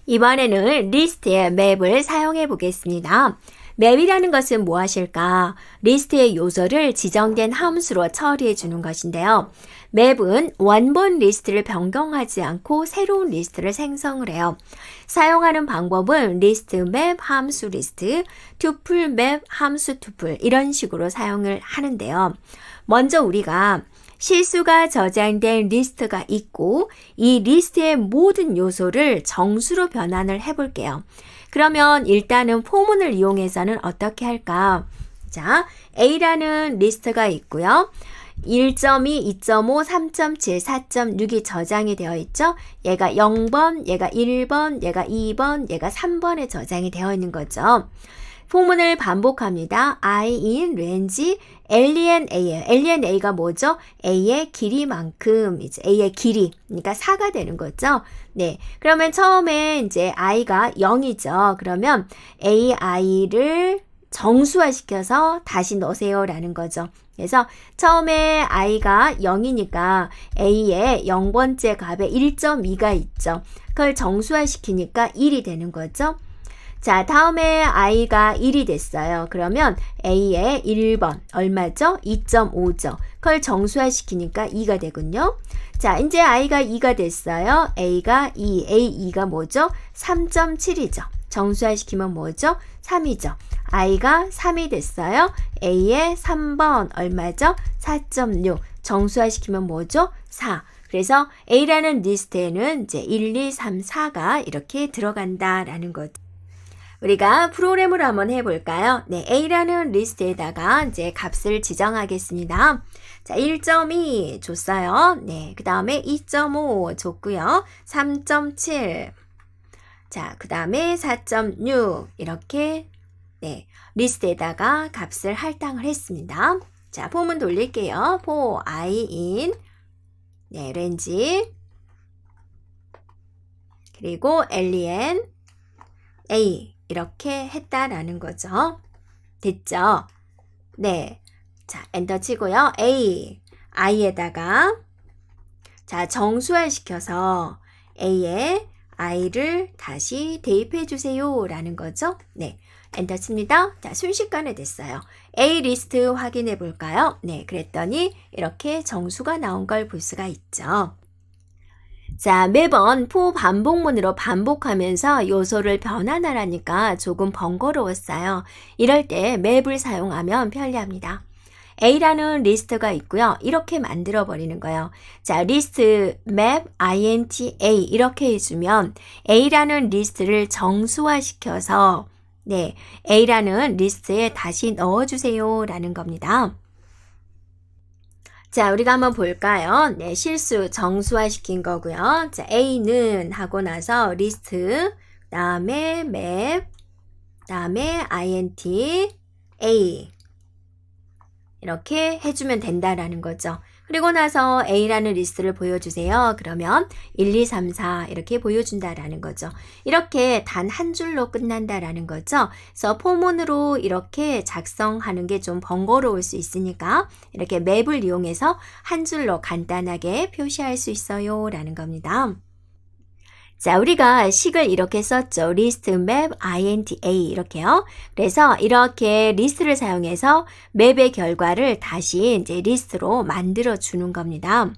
이번에는 리스트의 맵을 사용해 보겠습니다. 맵이라는 것은 무엇일까? 리스트의 요소를 지정된 함수로 처리해 주는 것인데요. 맵은 원본 리스트를 변경하지 않고 새로운 리스트를 생성을 해요. 사용하는 방법은 리스트 맵 함수 리스트, 투플 맵 함수 투플 이런 식으로 사용을 하는데요. 먼저 우리가 실수가 저장된 리스트가 있고 이 리스트의 모든 요소를 정수로 변환을 해볼게요. 그러면 일단은 포문을 이용해서는 어떻게 할까? 자, A라는 리스트가 있고요. 1.2, 2.5, 3.7, 4.6이 저장이 되어 있죠. 얘가 0번, 얘가 1번, 얘가 2번, 얘가 3번에 저장이 되어 있는 거죠. 포문을 반복합니다. I in range alien A예요. alien A가 뭐죠? A의 길이만큼, 이제 A의 길이, 그러니까 4가 되는 거죠. 네. 그러면 처음에 이제 I가 0이죠. 그러면 AI를 정수화시켜서 다시 넣으세요라는 거죠. 그래서 처음에 I가 0이니까 A의 0번째 값에 1.2가 있죠. 그걸 정수화시키니까 1이 되는 거죠. 자, 다음에 I가 1이 됐어요. 그러면 A의 1번 얼마죠? 2.5죠. 그걸 정수화시키니까 2가 되군요. 자, 이제 I가 2가 됐어요. A가 2, A2가 뭐죠? 3.7이죠. 정수화시키면 뭐죠? 3이죠. I가 3이 됐어요. A의 3번 얼마죠? 4.6. 정수화시키면 뭐죠? 4. 그래서 A라는 리스트에는 이제 1, 2, 3, 4가 이렇게 들어간다라는 거죠. 우리가 프로그램으로 한번 해볼까요? 네, A라는 리스트에다가 이제 값을 지정하겠습니다. 자, 1.2 줬어요. 네, 그 다음에 2.5 줬고요. 3.7. 자, 그 다음에 4.6 이렇게 네, 리스트에다가 값을 할당을 했습니다. 자, 포문 돌릴게요. for I in 네, range 그리고 alien A 이렇게 했다라는 거죠. 됐죠? 네. 자, 엔터 치고요. A, I에다가 자, 정수화 시켜서 A에 I를 다시 대입해 주세요 라는 거죠. 네. 엔터 칩니다. 자, 순식간에 됐어요. A 리스트 확인해 볼까요? 네. 그랬더니 이렇게 정수가 나온 걸 볼 수가 있죠. 자, 매번 for 반복문으로 반복하면서 요소를 변환하라니까 조금 번거로웠어요. 이럴 때 맵을 사용하면 편리합니다. A라는 리스트가 있고요. 이렇게 만들어 버리는 거예요. 자, 리스트 map int A 이렇게 해주면 A라는 리스트를 정수화시켜서 네, A라는 리스트에 다시 넣어주세요 라는 겁니다. 자, 우리가 한번 볼까요? 네, 실수 정수화 시킨 거고요. 자, A는 하고 나서 리스트, 다음에 맵, 다음에 int, A 이렇게 해주면 된다라는 거죠. 그리고 나서 A라는 리스트를 보여주세요. 그러면 1, 2, 3, 4 이렇게 보여준다라는 거죠. 이렇게 단 한 줄로 끝난다라는 거죠. 그래서 포문으로 이렇게 작성하는 게 좀 번거로울 수 있으니까 이렇게 맵을 이용해서 한 줄로 간단하게 표시할 수 있어요 라는 겁니다. 자, 우리가 식을 이렇게 썼죠. 리스트 맵 int A 이렇게요. 그래서 이렇게 리스트를 사용해서 맵의 결과를 다시 이제 리스트로 만들어 주는 겁니다.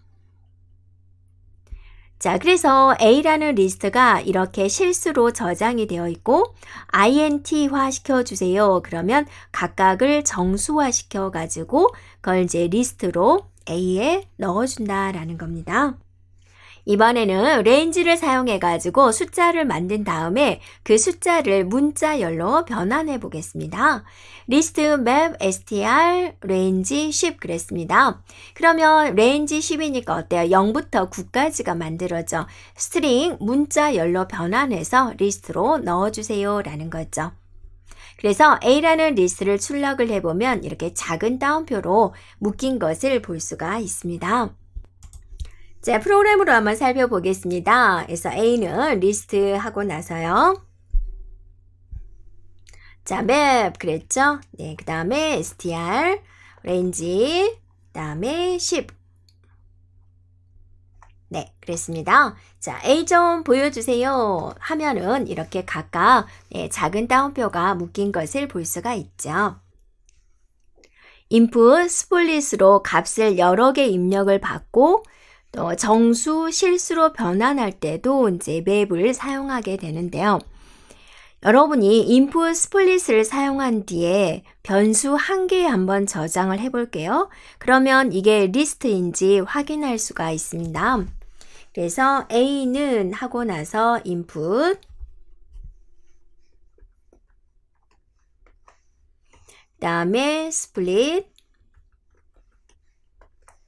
자, 그래서 A라는 리스트가 이렇게 실수로 저장이 되어 있고 int화 시켜주세요. 그러면 각각을 정수화 시켜가지고 그걸 이제 리스트로 A에 넣어준다라는 겁니다. 이번에는 range를 사용해가지고 숫자를 만든 다음에 그 숫자를 문자열로 변환해 보겠습니다. list map str range 10 그랬습니다. 그러면 range 10이니까 어때요? 0부터 9까지가 만들어져 스트링 문자열로 변환해서 리스트로 넣어주세요 라는 거죠. 그래서 A라는 리스트를 출력을 해보면 이렇게 작은 따옴표로 묶인 것을 볼 수가 있습니다. 자, 프로그램으로 한번 살펴보겠습니다. 그래서 A는 리스트 하고 나서요. 자, 맵 그랬죠? 네, 그 다음에 str, range, 그 다음에 10. 네, 그랬습니다. 자, A 좀 보여주세요 하면은 이렇게 각각 작은 따옴표가 묶인 것을 볼 수가 있죠. input, 스플릿으로 값을 여러 개 입력을 받고 또 정수, 실수로 변환할 때도 이제 맵을 사용하게 되는데요. 여러분이 input, 스플릿을 사용한 뒤에 변수 한 개에 한번 저장을 해볼게요. 그러면 이게 리스트인지 확인할 수가 있습니다. 그래서 A는 하고 나서 input, 그 다음에 split.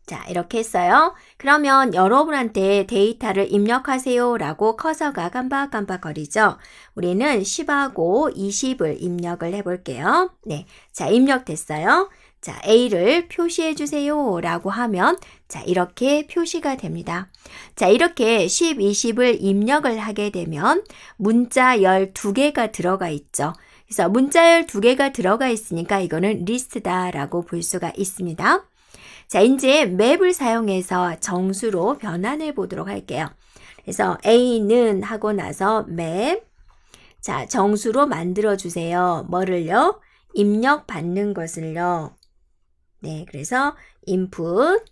자, 이렇게 했어요. 그러면 여러분한테 데이터를 입력하세요 라고 커서가 깜박깜박거리죠. 우리는 10하고 20을 입력을 해볼게요. 네, 자, 입력됐어요. 자, A를 표시해 주세요 라고 하면 자, 이렇게 표시가 됩니다. 자, 이렇게 10, 20을 입력을 하게 되면 문자 12개가 들어가 있죠. 그래서 문자 12개가 들어가 있으니까 이거는 리스트다 라고 볼 수가 있습니다. 자, 이제 맵을 사용해서 정수로 변환해 보도록 할게요. 그래서 A는 하고 나서 맵. 자, 정수로 만들어 주세요. 뭐를요? 입력 받는 것을요. 네, 그래서 input,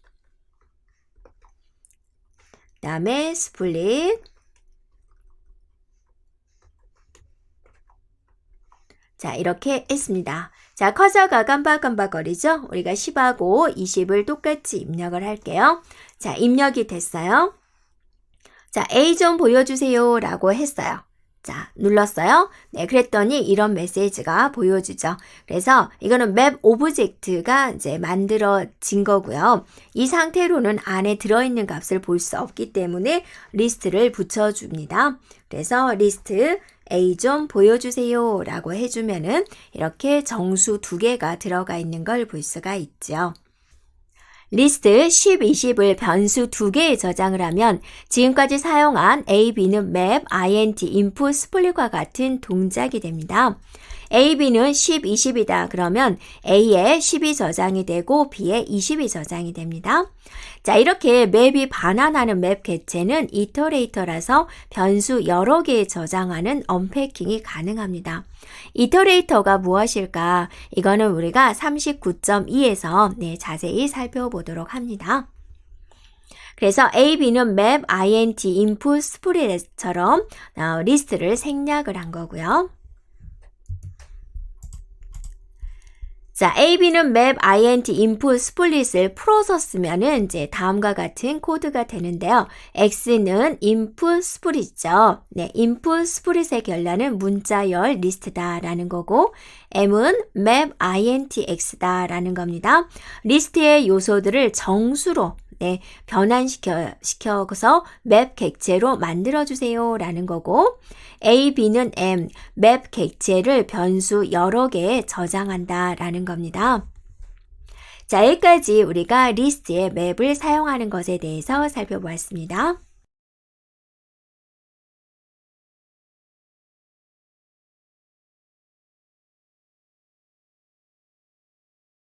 그 다음에 split. 자, 이렇게 했습니다. 자, 커서가 깜박깜박거리죠? 우리가 10하고 20을 똑같이 입력을 할게요. 자, 입력이 됐어요. 자, A 좀 보여주세요 라고 했어요. 자, 눌렀어요. 네, 그랬더니 이런 메시지가 보여주죠. 그래서 이거는 맵 오브젝트가 이제 만들어진 거고요. 이 상태로는 안에 들어있는 값을 볼 수 없기 때문에 리스트를 붙여줍니다. 그래서 리스트 A 좀 보여주세요 라고 해주면은 이렇게 정수 2개가 들어가 있는 걸 볼 수가 있죠. 리스트 10, 20을 변수 2개에 저장을 하면 지금까지 사용한 A, B는 map, int, input, split과 같은 동작이 됩니다. A, B는 10, 20이다. 그러면 A에 10이 저장이 되고 B에 20이 저장이 됩니다. 자, 이렇게 맵이 반환하는 맵 개체는 이터레이터라서 변수 여러 개에 저장하는 언패킹이 가능합니다. 이터레이터가 무엇일까? 이거는 우리가 39.2에서 자세히 살펴보도록 합니다. 그래서 A, B는 map, int, input, split처럼 리스트를 생략을 한 거고요. 자, A, B는 map, int, input, split을 풀어서 쓰면은 이제 다음과 같은 코드가 되는데요. X는 input, split이죠. 네, input, split의 결과는 문자열 리스트다라는 거고, M은 map, int, X다라는 겁니다. 리스트의 요소들을 정수로 변환시켜서 맵 객체로 만들어주세요 라는 거고, A, B는 M, 맵 객체를 변수 여러 개에 저장한다 라는 겁니다. 자, 여기까지 우리가 리스트의 맵을 사용하는 것에 대해서 살펴보았습니다.